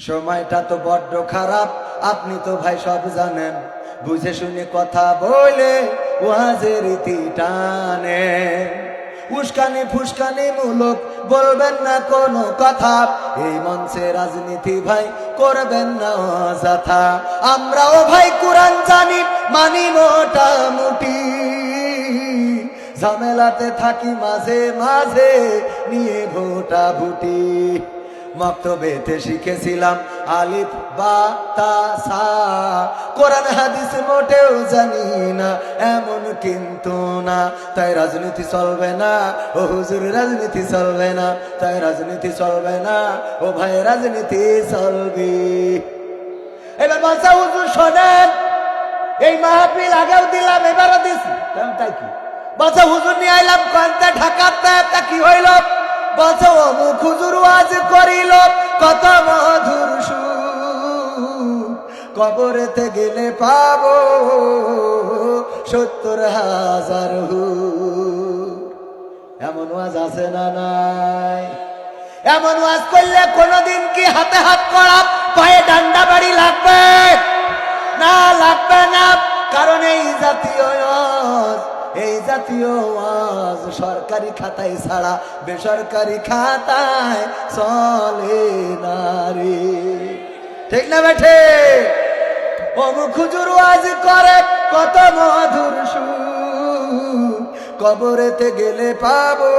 সময়টা তো বড্ড খারাপ, আপনি তো ভাই সব জানেন। বুঝে শুনে কথা বলে ওয়াজের রীতি টানে। উস্কানি ফুসকানি মূলক বলবেন না কোনো কথা, এই মঞ্চে রাজনীতি ভাই করবেন না অযথা। আমরাও ভাই কোরআন জানি, মানি মোটামুটি, ঝামেলাতে থাকি মাঝে মাঝে নিয়ে ভোটা ভুটি। মক্তবেতে শিখেছিলাম আলিফ বা তা সা, কোরআন হাদিস মোটেও জানি না এমন কিন্তু না। তাই রাজনীতি চলবে না ও হুজুর, রাজনীতি চলবে না, তাই রাজনীতি চলবে না ও ভাই, রাজনীতি চলবে। এবার বাচ্চা হুজুর শোনেন, এই মাহফিল আগেও দিলাম, এবারও দিছি, তাই কি বাচ্চা হুজুর নিয়ে আইলাম কান্তে ঢাকাতে, তা কি হইল? বলছে অমুক হুজুর ওয়াজ করিল কত মধুর সুর, কবরেতে গেলে পাবো ৭০,০০০ হুর। এমন ওয়াজ আছে না নাই? এমন ওয়াজ করলে কোনদিন কি হাতে হাত করা, পায়ে ডান্ডা বাড়ি লাগবে না? লাগবে না। কারণ এই জাতীয় ওয়াজ সরকারি খাতায় ছাড়া বেসরকারি খাতায় চলে না রে, ঠিক না বেঠে? অমুক হুজুর ওয়াজ করে কত মধুর সুর, কবরেতে গেলে পাবো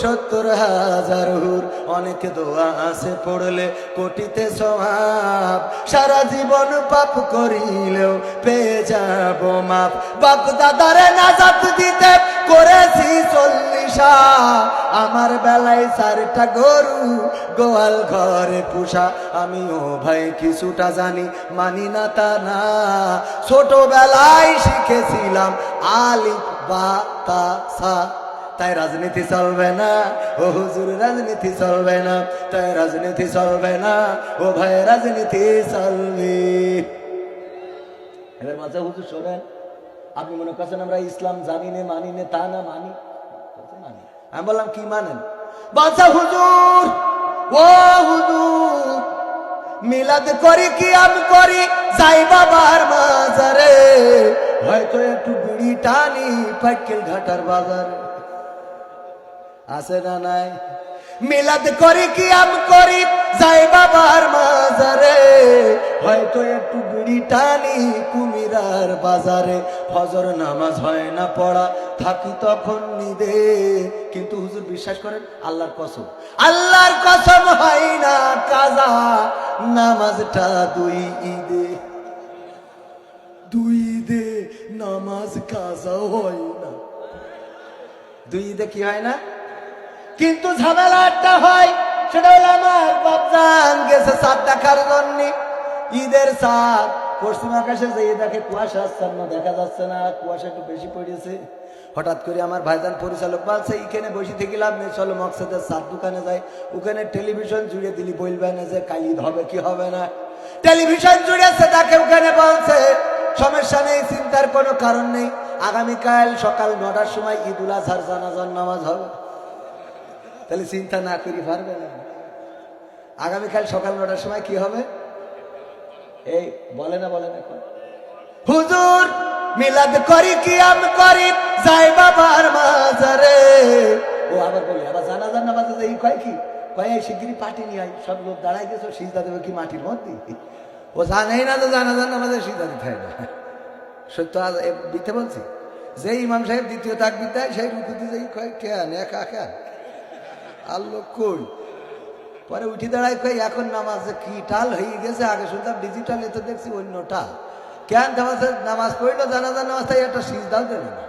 ৭০,০০০ হুর। অনেক দোয়া আছে পড়লে কোটিতে সওয়াব, সারা জীবন পাপ করিলেও পেয়ে যাব মাপ। বাপ দাদারে নাজাত দিতে করেছি ৪০, আমার বেলায় ৪টা গরু গোয়াল ঘরে পুষা। আমিও ভাই কিছুটা জানি, মানি না তা না, ছোটবেলায় শিখেছিলাম আলিফ বা তা সা। তাই রাজনীতি চলবে না ও হুজুর, রাজনীতি চলবে না, তাই রাজনীতি চলবে না ও ভাই, রাজনীতি চলবে। এবার মাঝে হুজুর শোনেন, আপনি মনে করছেন আমরা ইসলাম জানি না, মানি না, তা না, মানি। আমি বললাম কি মানেন? বাচ্চা হুজুর, ও হুজুর, মিলাদ করি কি আমি করি, যাই বাবার মাজারে, হয়তো একটু বিড়ি টানি পাইকেল ঘাটার বাজারে। আছে না নাই? মিলাদ করি কি আমি করি, যাই বাবার মাজারে, হয়তো একটু বিড়ি টানি কুমিরার বাজারে। ফজর নামাজ হয় না পড়া, থাকি তখন নিদে। কিন্তু হুজুর বিশ্বাস করেন, আল্লাহর কসম, আল্লাহর কসম হয় না কাজা নামাজটা 2 ঈদে। 2 ঈদে নামাজ কাজা হয় না। 2 ঈদে কি হয় না? কিন্তু ঝামেলাটা হয়, সেটা হলো আমার বাপজান গেছে চাঁদ দেখার জন্য। ঈদের চাঁদ পশ্চিম আকাশে যেয়ে দেখে কুয়াশা আচ্ছন্ন, দেখা যাচ্ছে না, কুয়াশা একটু বেশি পড়েছে। হঠাৎ করে আমার ভাইজান পরিচালক বলছে, এইখানে বসে থেকে লাভ নেই, চলো মকসদের চাঁদ দোকানে যাই। ওখানে টেলিভিশন জুড়ে দিলি বলবে না যে কাল ঈদ হবে কি হবে না। টেলিভিশন জুড়েছে, তাকে ওখানে বলছে সমস্যা নেই, চিন্তার কোনো কারণ নেই, আগামীকাল সকাল ৯টার সময় ঈদুল আজহার জানাজার নামাজ হবে। তাহলে চিন্তা না করি পারবে না? আগামীকাল সকাল ৯টার সময় কি হবে? এই বলে না হুজুর, মিলাদ করি কি আমি করি, যাই বাবার মাজারে। ও আবার বলে, আবার জানাজার নামাজে এই কয় কি কয়, এই শিগগিরই পাটি নিয়ে আই, সব লোক দাঁড়াই গেছো, সিজদা দেবে কি মাটির মধ্যে? ও জানেই না তো জানাজার নামাজে সিজদা দিতে হয় না। সত্য দিতে বলছি, যে ইমাম সাহেব দ্বিতীয় তাকবীর দেয়, সেই রুকুতে যেই কয় কেন একা একা আল্লো কই, পরে উঠি দাঁড়ায় কই এখন নামাজে কি টাল হয়ে গেছে, আগে শুনতাম ডিজিটাল, এতে দেখছি অন্যটা। কেন নামাজ পড়লো জানাজার নামাজ, তাই একটা সিজদাও দেবে না।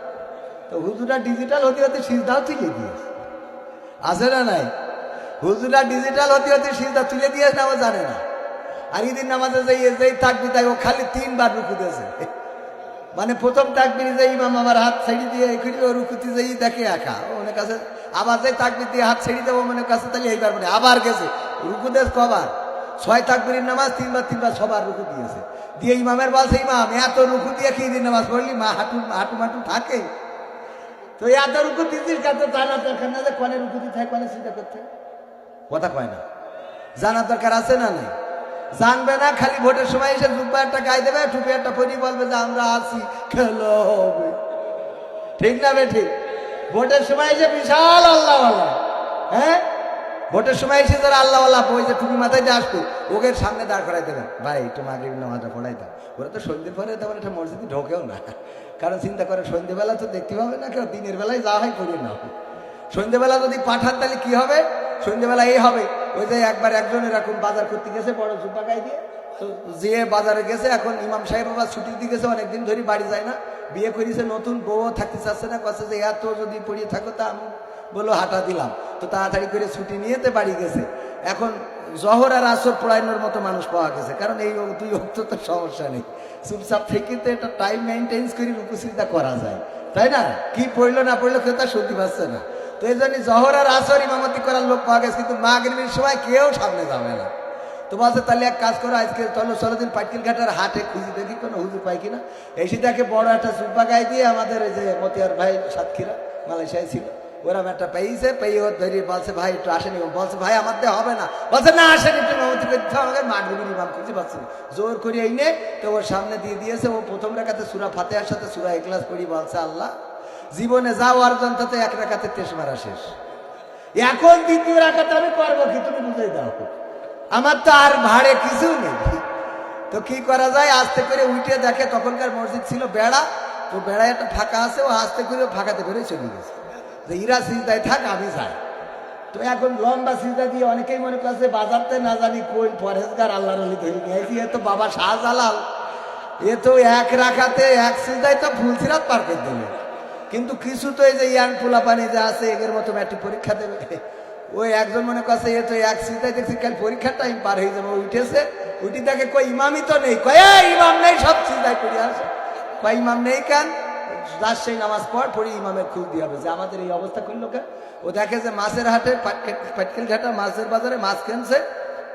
তো হুজুরা ডিজিটাল হতে হতে সিজদাও তুলে দিয়েছে, আছে না নাই? হুজুরা ডিজিটাল হতে হতে সিজদা তুলে দিয়েছে না, ও জানে না। আর ঈদের নামাজে যেই তাকবীর দেয়, ও খালি 3 বার রুকু দিয়েছে। মানে প্রথম তাকবীর যে ইমাম আমার হাত ছেড়ে দিয়ে এখানে রুকুতে যেই দেখে একা, ও মনে কাছে আবার যে তাকবীর দিয়ে হাত ছেড়ে দেবো মনে কাছে, তাহলে এইবার মানে আবার গেছে রুকু দেশ কবার, 6 তাকবীরের নামাজ 3 বার সবার রুকু দিয়েছে। দিয়ে ইমামের বলছে, ইমাম এত রুকু দিয়ে কি ঈদের নামাজ পড়লি, মা হাঁটু থাকে? তো এত রুকু দিচ্ছিস কাছে জানা দরকার না যে কনে রুকু দিতে হয়, কনে চিন্তা করতে, কথা কয় না। জানার দরকার আছে না নাই? জানবে না, খালি ভোটের সময় এসে জুব্বা একটা গায়ে দেবে, টুপি একটা পরি, বলবে যে আমরা আছি, খেলো হবে। ঠিক না বে ঠিক? ভোটের সময় এসে বিশাল আল্লাহওয়ালা, হ্যাঁ, ভোটের সময় এসে যারা আল্লাহওয়ালা, ওই যে টুপি মাথায় দিয়ে আসতো, ওকে সামনে দাঁড় করাই দেবেন, ভাই একটু মাগরিব নামাজটা পড়াই দাও। ওরা তো সন্ধ্যের পরে তেমন একটা মসজিদে ঢোকেও না, কারণ চিন্তা করে সন্ধ্যেবেলা তো দেখতে পাবে না কেউ, দিনের বেলায় যা হয় করিয়ে না। সন্ধ্যেবেলা যদি পাঠান তাহলে কি হবে? সন্ধ্যেবেলা এই হবে, ওই যে একবার একজন এরকম বাজার করতে গেছে বড় জুব্বা গায়ে দিয়ে, তো যে বাজারে গেছে, এখন ইমাম সাহেব আবার ছুটি দিয়ে গেছে, অনেকদিন ধরে বাড়ি যায় না, বিয়ে করেছে নতুন, বউ থাকতে চাচ্ছে না, কাছে যে এত যদি পড়িয়ে থাকো তা আমি বললো হাঁটা দিলাম, তো তাড়াতাড়ি করে ছুটি নিয়েতে বাড়ি গেছে। এখন জহর আর আসর পড়ানোর মতো মানুষ পাওয়া গেছে, কারণ এই দুই অক্ত তো সমস্যা নেই, চুপচাপ থেকে তো এটা টাইম মেনটেন্স করে রুকুসিদা করা যায়, তাই না? কি পড়লো না পড়লো কেউ তার সত্যি পাচ্ছে না। তো এই জন্য জহর আর আসর ইমামতি করার লোক পাওয়া গেছে, কিন্তু মাগরিবের সময় কেউ সামনে যাবে না। তো বলছে তাহলে এক কাজ করো, আজকে চলো দিন পাটকিল ঘাটার হাটে খুঁজি দেখি কোনো হুজুর পাই কিনা। এসে দেখে বড় একটা জুব্বা গায়ে দিয়ে আমাদের এই যে মতিয়ার ভাই সাতক্ষীরা মালয়েশিয়ায় ছিল, ওরম একটা পেয়েছে, পেয়ে ওর ধরিয়ে বলছে ভাই একটু আসেনি, বলছে ভাই আমার দিয়ে হবে না, বলছে না আসেন একটু ইমামতি করতে আমাকে, মাগরিবের ইমাম খুঁজে পাচ্ছি না, জোর করে এই নে, তো ওর সামনে দিয়ে দিয়েছে। ও প্রথম রাকাতে সূরা ফাতিহার সাথে সূরা ইখলাস পড়ি, বলছে আল্লাহ জীবনে যাও অর্জন তাতে এক রাকাতে তেশ মারা শেষ, এখন দ্বিতীয় রাকাতে আমি করবো কি, তুমি বুঝাই দাও, আমার তো আর ভাড়ে কিছু নেই। তো কি করা যায়, আস্তে করে উঠে দেখে তখনকার মসজিদ ছিল বেড়া, তো বেড়ায় একটা ফাঁকা আছে, ও আস্তে করে ফাঁকাতে করে চলে গেছে, যে ইরা সিজদায় থাক আমি যাই। তো এখন লম্বা সিজদা দিয়ে অনেকেই মনে করছে বাজারতে না জানি কোন পরেজগার আল্লাহর ওলি ধরে নিয়েছি, এ তো বাবা শাহজালাল, এ তো এক রাখাতে এক সিজদায় তো ফুল সিরাত পার করে দেবে। কিন্তু কিছু তো এই যে ইয়াং পোলা পানি যে আছে এদের মতো ম্যাট্রিক পরীক্ষা দেবে, ওই একজন মনে করছে এ তো এক সিজদায় দেখছি কাল পরীক্ষার টাইম পার হয়ে যাবে, উঠেছে, উঠি দেখে কই ইমামই তো নেই, কয় ইমাম নেই, সব সিজদায় পড়ে আসে, কয় ইমাম নেই কেন, যার সেই নামাজ পড়ি ইমামের খুঁজ দিয়ে হবে যে আমাদের এই অবস্থা করলো কেন। ও দেখে যে মাছের হাটে পাটকেল ঘাটা মাছের বাজারে মাছ কিনছে,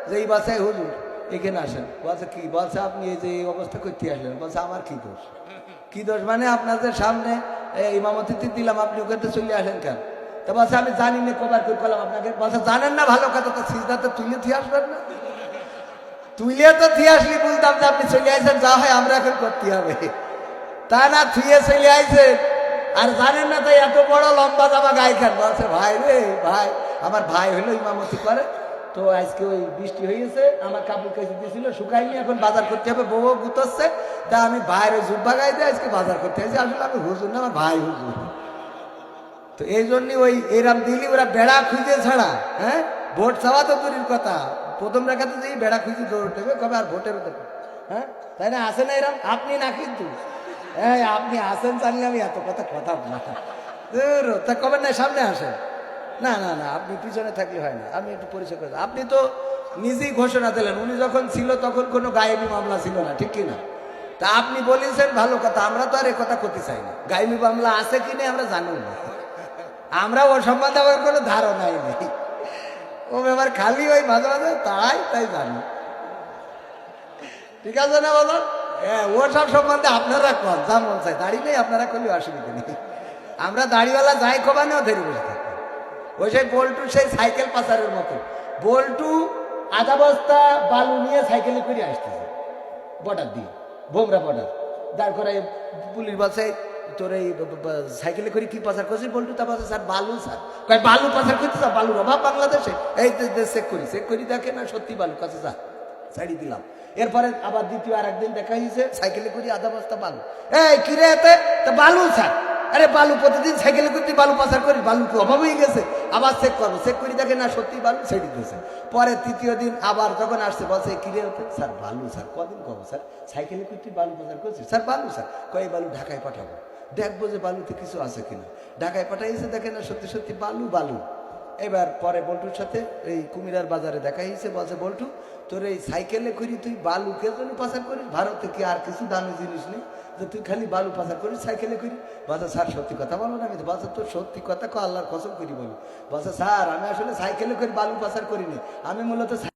যে এই বাসায় হুজুর এখানে আসেন, বলছে কি, বলছে আপনি এই যে এই অবস্থা করতে আসলেন, বলছে আমার কি দোষ, কি দোষ মানে আপনাদের সামনে ইমামতি দিলাম, আপনি ওখানে চলে আসেন কেন? তা বলছে আমি জানি না, কবার করে করলাম আপনাকে, বলছে জানেন না ভালো কথা, তো সিজদাতে তুলে থিয়ে আসবেন না, তুলে তো থিয়ে আসলি বলতাম যে আপনি চলে আসেন, যা হয় আমরা এখন করতে হবে, তা না থুয়ে চলে আইছে, আর জানেন না তাই এত বড় লম্বা জামা গায়ে খান। বলছে ভাই রে ভাই, আমার ভাই হলো ইমামতি করে, তো আজকে ওই বৃষ্টি হয়েছে, আমার কাপড় কেসে দিয়েছিল শুকাইনি, এখন বাজার করতে হবে, বউ গুতোচ্ছে, তা আমি ভাইয়ের ওই জুব্বা গায়ে দিয়ে আজকে বাজার করতে হয়েছে, আসলে আমি হুজুর না, আমার ভাই হুজুর। তো এই জন্যই ওই এরাম দিলি ওরা বেড়া খুঁজে ছাড়া, হ্যাঁ, ভোট চাওয়া তো দূরের কথা, প্রথম রেখাতে যেই বেড়া খুঁজে দৌড় দেবে কবে আর ভোটের দেবে, হ্যাঁ, তাই না? আসে না এরাম, আপনি না কিন্তু, হ্যাঁ আপনি আসেন জানলে আমি এত কথা না, তা কবে না সামনে আসেন, না না না আপনি পিছনে থাকলে হয় না, আমি একটু পরিচয় করে, আপনি তো নিজেই ঘোষণা দিলেন, উনি যখন ছিল তখন কোনো গায়েবী মামলা ছিল না, ঠিক কিনা? তা আপনি বলেছেন ভালো কথা, আমরা তো আর এ কথা করতে চাই না, গায়েবী মামলা আছে কি নেই আমরা জানি না, আমরা ও সম্বন্ধে আমার কোনো ধারণাই নেই, ও ব্যাপার খালি ওই মাঝে মাঝে তাই জানি, ঠিক আছে না বলো? হ্যাঁ, ও সব সম্বন্ধে আপনারা কন, যা মন চাই, দাড়ি নেই আপনারা করলে অসুবিধা নেই, আমরা দাড়িওয়ালা যাই খোবানেও ধরে বসে থাকি। ওই সেই বল্টু সেই সাইকেল পাচারের মতো, বল্টু আধা বস্তা বালু নিয়ে সাইকেলে করে আসতেছে বর্ডার দিয়ে, ভোমরা বর্ডার দাঁড় করে, পুলিশ বলছে তোর এই সাইকেলে করে কি পাচার করছিস বল্টু? তা বলছে স্যার বালু, স্যার কয় বালু পাচার করতে স্যার, বালুর অভাব বাংলাদেশে, এই চেক করি দেখে না সত্যি বালু, কাছে যা ছাড়ি দিলাম। এরপরে আবার দ্বিতীয় আর একদিন দেখা হয়েছে সাইকেলে করি আধা বস্তা বালু, এই কিরে এতে, তা বালু স্যার, আরে বালু প্রতিদিন সাইকেলে করতে বালু পাচার করি, বালু কি অভাব হয়ে গেছে, আবার চেক করবো, চেক করি দেখে না সত্যি বালু, ছেড়ে দিয়েছে। পরে তৃতীয় দিন আবার যখন আসছে বলছে কিরে হতে, স্যার বালু, স্যার কদিন কব স্যার সাইকেলে করতে বালু পাচার করছি, স্যার বালু, স্যার কয় বালু ঢাকায় পাঠাবো, দেখবো যে বালুতে কিছু আছে কিনা, ঢাকায় পাঠাইছে দেখে না সত্যি সত্যি বালু বালু। এবার পরে বল্টুর সাথে এই কুমিরার বাজারে দেখা হয়েছে, বলছে বল্টু তোর এই সাইকেলে করি তুই বালু কে জন্য পাচার করিস, ভারতে কি আর কিছু দামি জিনিস নেই যে তুই খালি বালু পাচার করিস সাইকেলে করি? বলছে স্যার সত্যি কথা বলো না, আমি বলছে তোর সত্যি কথা আল্লাহর কসম করি বলি, বলছে স্যার আমি আসলে সাইকেলে করে বালু পাচার করিনি, আমি মূলত